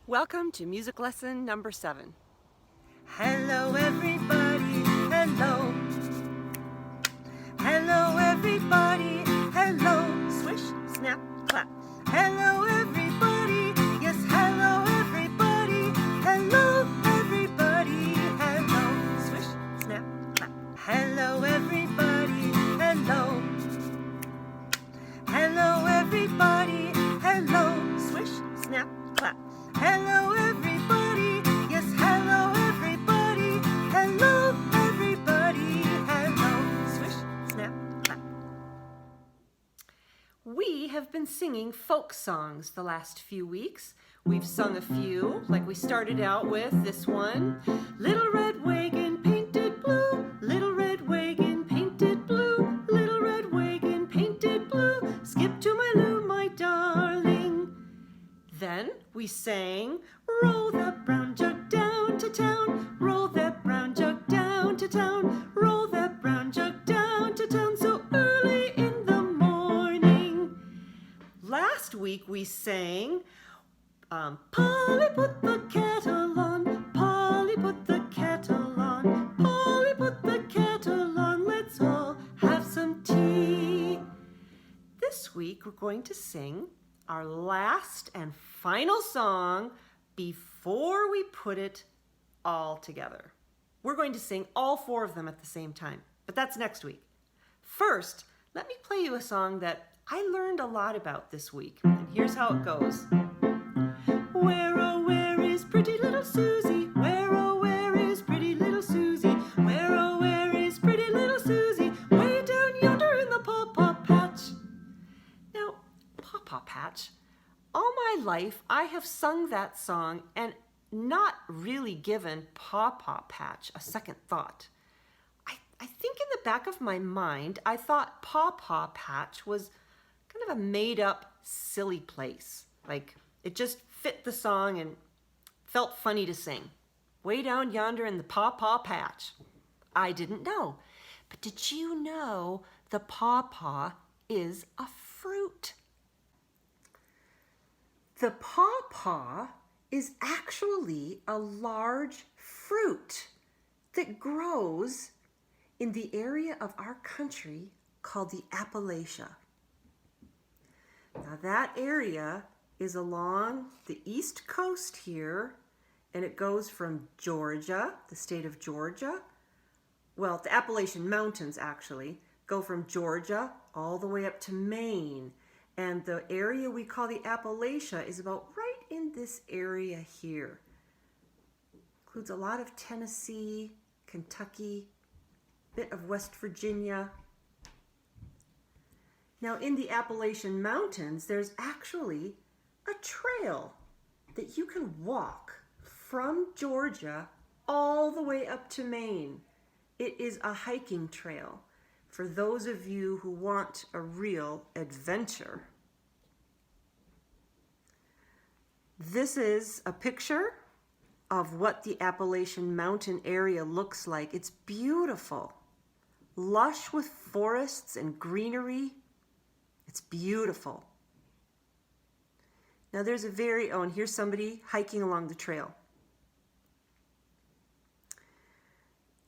Welcome to music lesson number 7. Hello everybody, hello. Hello everybody, hello. Swish, snap, clap. Hello everybody, yes hello everybody. Hello everybody, hello. Swish, snap, clap. Hello everybody, hello. Hello everybody, hello. Swish, snap, clap. Hello everybody, yes hello everybody. Hello everybody, hello. Swish, snap, clap. We have been singing folk songs the last few weeks. We've sung a few, like we started out with this one. Little red wagon painted blue, little red wagon painted blue, little red wagon painted blue, skip to my loo, my darling. Then we sang, roll that brown jug down to town, roll that brown jug down to town, roll that brown jug down to town so early in the morning. Last week we sang, Polly put the kettle on, Polly put the kettle on, Polly put the kettle on, let's all have some tea. This week we're going to sing our last and final song before we put it all together. We're going to sing all 4 of them at the same time, but that's next week. First, let me play you a song that I learned a lot about this week, and here's how it goes. Where, oh, where is pretty little Susie? Where, oh, where is pretty little Susie? Where, oh, where is pretty little Susie? Way down yonder in the pawpaw patch. Now, pawpaw patch, all my life I have sung that song and not really given pawpaw patch a second thought. I think in the back of my mind, I thought pawpaw patch was kind of a made-up, silly place. Like, it just fit the song and felt funny to sing. Way down yonder in the pawpaw patch. I didn't know. But did you know the pawpaw is a fruit? The pawpaw is actually a large fruit that grows in the area of our country called the Appalachia. Now that area is along the east coast here, and it goes from Georgia, the state of Georgia, well, the Appalachian Mountains actually, go from Georgia all the way up to Maine. And the area we call the Appalachia is about right in this area here. Includes a lot of Tennessee, Kentucky, bit of West Virginia. Now in the Appalachian Mountains, there's actually a trail that you can walk from Georgia all the way up to Maine. It is a hiking trail for those of you who want a real adventure. This is a picture of what the Appalachian Mountain area looks like. It's beautiful, lush with forests and greenery. It's beautiful. Now there's and here's somebody hiking along the trail.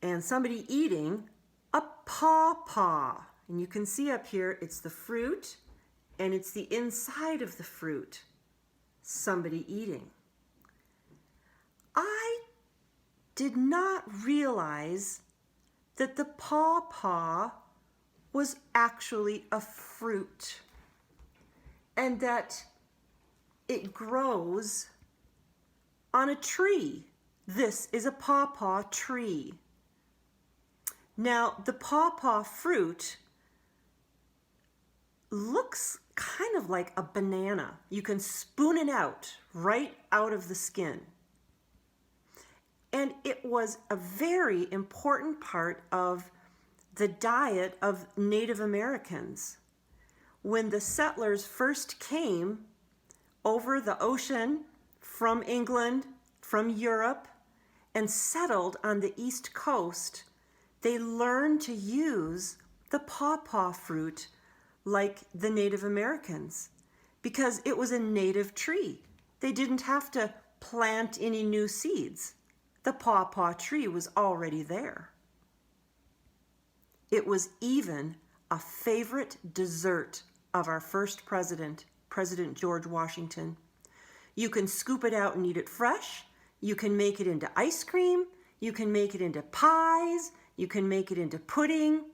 And somebody eating a pawpaw. And you can see up here, it's the fruit and it's the inside of the fruit. Somebody eating. I did not realize that the pawpaw was actually a fruit and that it grows on a tree. This is a pawpaw tree. Now, the pawpaw fruit looks kind of like a banana. You can spoon it out right out of the skin. And it was a very important part of the diet of Native Americans. When the settlers first came over the ocean from England, from Europe, and settled on the East Coast, they learned to use the pawpaw fruit like the Native Americans because it was a native tree. They didn't have to plant any new seeds. The pawpaw tree was already there. It was even a favorite dessert of our first president, President George Washington. You can scoop it out and eat it fresh. You can make it into ice cream. You can make it into pies. You can make it into pudding.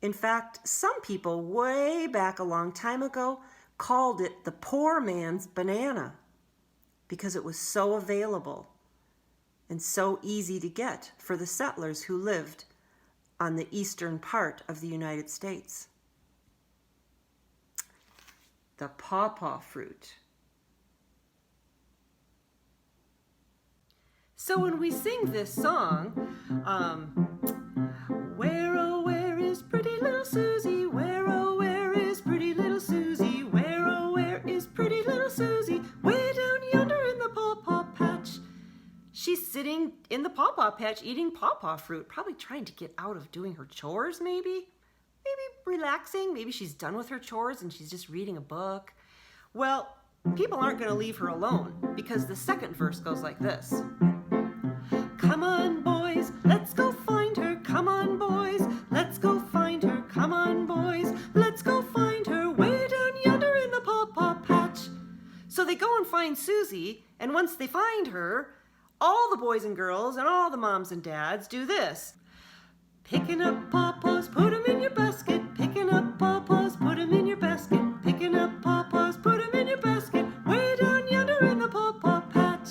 In fact, some people way back a long time ago called it the poor man's banana because it was so available and so easy to get for the settlers who lived on the eastern part of the United States. The pawpaw fruit. So when we sing this song, where oh where is pretty little Susie? Where oh where is pretty little Susie? Where oh where is pretty little Susie? Way down yonder in the pawpaw patch. She's sitting in the pawpaw patch eating pawpaw fruit, probably trying to get out of doing her chores maybe. Maybe relaxing, maybe she's done with her chores and she's just reading a book. Well, people aren't going to leave her alone because the second verse goes like this. Come on, boys, let's go find her. Come on, boys, let's go find her. Come on, boys, let's go find her. Way down yonder in the pawpaw patch. So they go and find Susie, and once they find her, all the boys and girls and all the moms and dads do this. Picking up pawpaws, put 'em in your basket. Picking up pawpaws, put 'em in your basket. Picking up pawpaws, put 'em in your basket. Way down yonder in the pawpaw patch.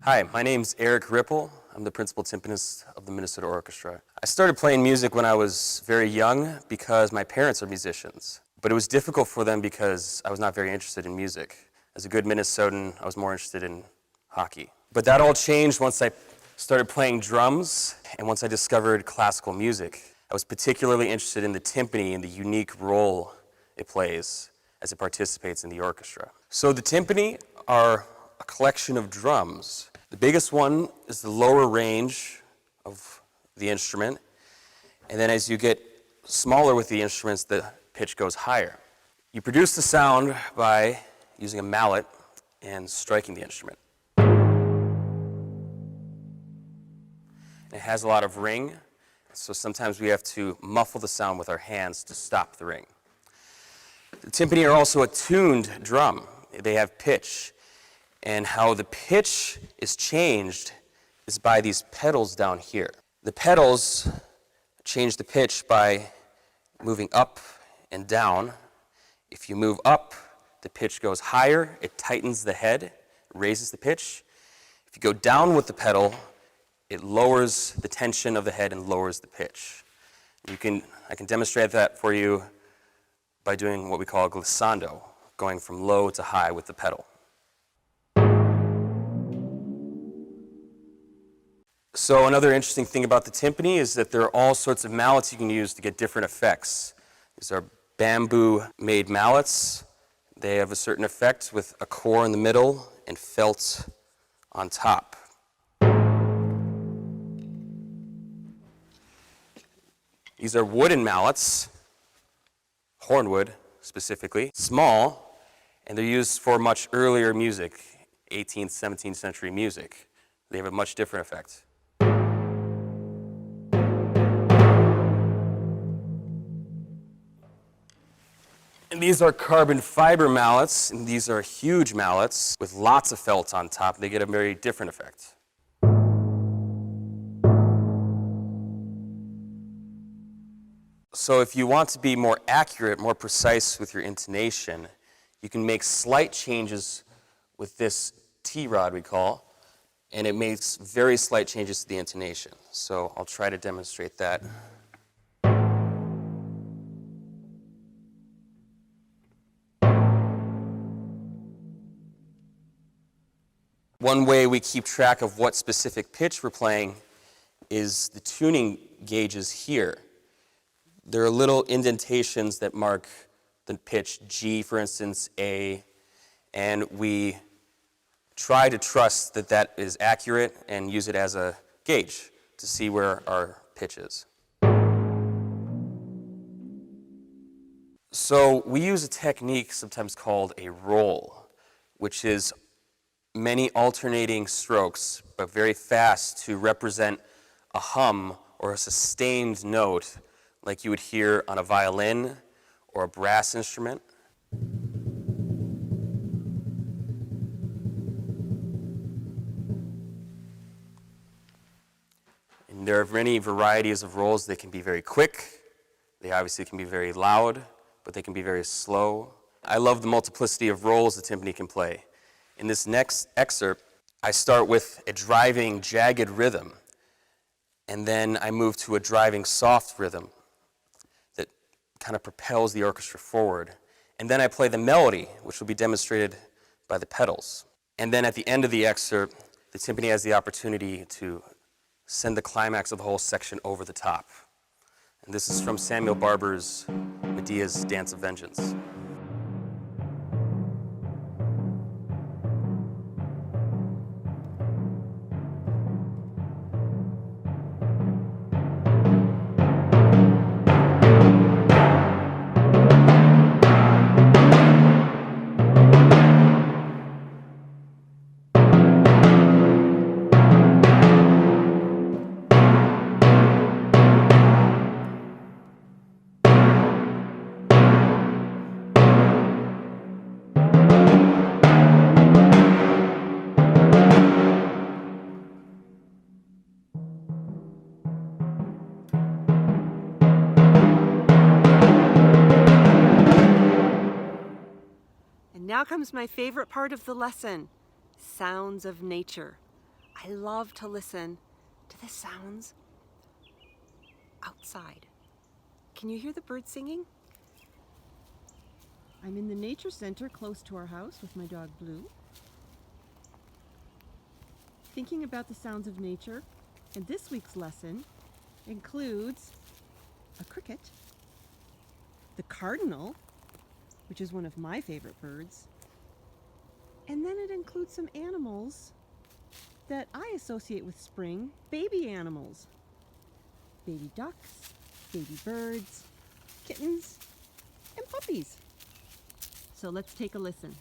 Hi, my name's Erich Rieppel. I'm the principal timpanist of the Minnesota Orchestra. I started playing music when I was very young because my parents are musicians. But it was difficult for them because I was not very interested in music. As a good Minnesotan, I was more interested in hockey. But that all changed once I started playing drums and once I discovered classical music. I was particularly interested in the timpani and the unique role it plays as it participates in the orchestra. So the timpani are a collection of drums. The biggest one is the lower range of the instrument, and then as you get smaller with the instruments, the pitch goes higher. You produce the sound by using a mallet and striking the instrument. It has a lot of ring, so sometimes we have to muffle the sound with our hands to stop the ring. The timpani are also a tuned drum. They have pitch. And how the pitch is changed is by these pedals down here. The pedals change the pitch by moving up and down. If you move up, the pitch goes higher, it tightens the head, raises the pitch. If you go down with the pedal, it lowers the tension of the head and lowers the pitch. I can demonstrate that for you by doing what we call a glissando, going from low to high with the pedal. So another interesting thing about the timpani is that there are all sorts of mallets you can use to get different effects. These are bamboo-made mallets. They have a certain effect with a core in the middle and felt on top. These are wooden mallets, hornwood specifically, small, and they're used for much earlier music, 18th, 17th century music. They have a much different effect. And these are carbon fiber mallets, and these are huge mallets with lots of felt on top. They get a very different effect. So if you want to be more accurate, more precise with your intonation, you can make slight changes with this T-rod we call, and it makes very slight changes to the intonation. So I'll try to demonstrate that. One way we keep track of what specific pitch we're playing is the tuning gauges here. There are little indentations that mark the pitch G, for instance, A, and we try to trust that that is accurate and use it as a gauge to see where our pitch is. So we use a technique sometimes called a roll, which is many alternating strokes, but very fast, to represent a hum or a sustained note like you would hear on a violin or a brass instrument. And there are many varieties of rolls. They can be very quick. They obviously can be very loud, but they can be very slow. I love the multiplicity of roles the timpani can play. In this next excerpt, I start with a driving, jagged rhythm, and then I move to a driving, soft rhythm that kind of propels the orchestra forward. And then I play the melody, which will be demonstrated by the pedals. And then at the end of the excerpt, the timpani has the opportunity to send the climax of the whole section over the top. And this is from Samuel Barber's Medea's Dance of Vengeance. Now comes my favorite part of the lesson, sounds of nature. I love to listen to the sounds outside. Can you hear the birds singing? I'm in the nature center close to our house with my dog Blue, thinking about the sounds of nature, and this week's lesson includes a cricket, the cardinal, which is one of my favorite birds. And then it includes some animals that I associate with spring, baby animals. Baby ducks, baby birds, kittens, and puppies. So let's take a listen.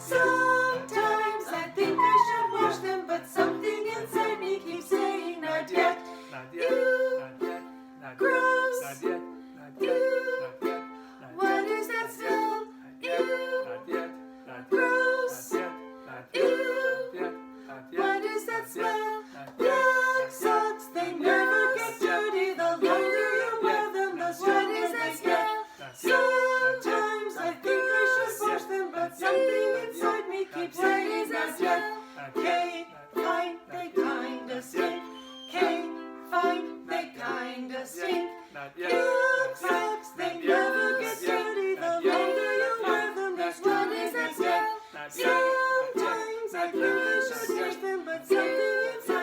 Sometimes I think I should wash them, but something inside me keeps saying not yet. Ew, gross. Ew, what is that smell? Ew, gross. Ew, what is that smell? Black socks, they never get dirty. The longer you wear them, the stronger they smell. Sometimes I think I should wash them, but something inside me keeps saying not yet. K, fine, they kinda stink. K, fine, they kinda stink. Black socks, they never get dirty. The longer you wear them, the stronger they smell. Sometimes I think I should wash them, but something inside